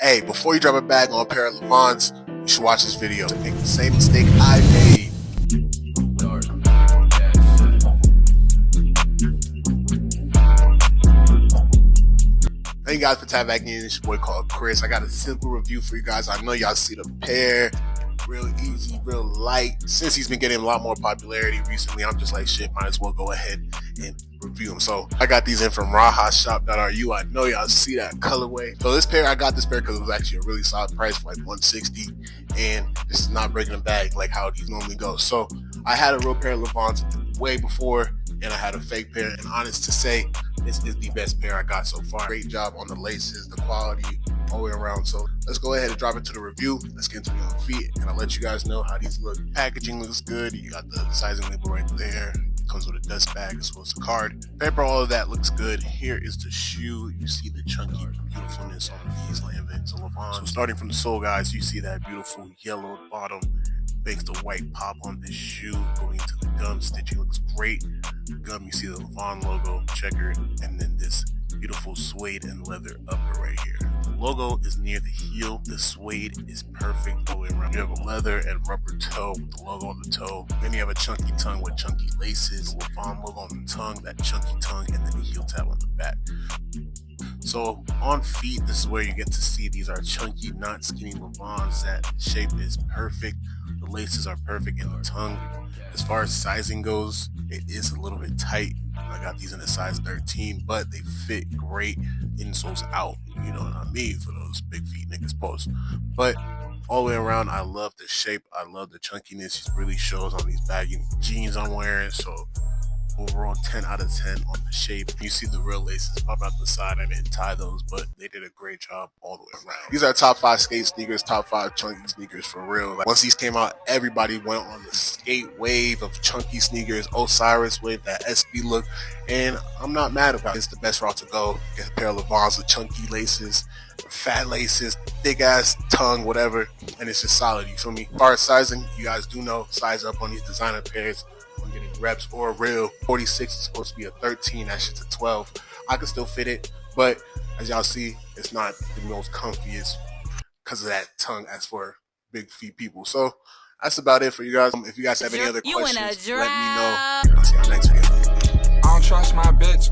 Hey, before you drop a bag on a pair of Lanvins, you should watch this video to make the same mistake I made. Thank you guys for tapping back in. It's your boy called Chris. I got a simple review for you guys. I know y'all see the pair. Real easy, real light. Since he's been getting a lot more popularity recently, I'm just like, shit, might as well go ahead and review them. So I got these in from rawhotshop.ru. I know y'all see that colorway. So this pair, I got this pair because it was actually a really solid price for like $160, and this is not breaking the bag like how these normally go. So I had a real pair of Lanvins way before, and I had a fake pair, and honest to say, this is the best pair I got so far. Great job on the laces, the quality, all the way around. So let's go ahead and drop it to the review. Let's get into the on feet, and I'll let you guys know how these look. Packaging looks good. You got the sizing label right there. Comes with a dust bag as well as a card. Paper, all of that looks good. Here is the shoe. You see the chunky beautifulness on these Lanvin Curbs. So starting from the sole, guys, you see that beautiful yellow bottom. Makes the white pop on this shoe. Going to the gum stitching looks great. The gum, you see the Lanvin logo checkered, and then this beautiful suede and leather upper right here. The logo is near the heel. The suede is perfect all the way around. You have a leather and rubber toe with the logo on the toe. Then you have a chunky tongue with chunky laces. The Lanvin logo on the tongue, that chunky tongue, and then the heel tab on the back. So on feet, this is where you get to see these are chunky, not skinny Lanvins. That shape is perfect. The laces are perfect in the tongue. As far as sizing goes, it is a little bit tight. I got these in a size 13, but they fit great. Insoles out, you know what I mean, for those big feet niggas post. But all the way around, I love the shape. I love the chunkiness. It really shows on these baggy jeans I'm wearing. So overall, 10 out of 10 on the shape. You see the real laces pop out the side. I didn't tie those, but they did a great job all the way around. These are top 5 skate sneakers, top 5 chunky sneakers for real. Like, once these came out, everybody went on the skate wave of chunky sneakers, Osiris wave, that SB look, and I'm not mad about it. It's the best route to go. Get a pair of Lanvins with chunky laces, fat laces, thick ass tongue, whatever, and it's just solid, you feel me? As far as sizing, you guys do know, size up on these designer pairs. I'm getting reps or real. 46 is supposed to be a 13, that shit's a 12. I can still fit it, but as y'all see, it's not the most comfiest because of that tongue as for big feet people. So that's about it for you guys. If you guys have any other questions, let me know. I'll see y'all next video. I don't trust my bitch.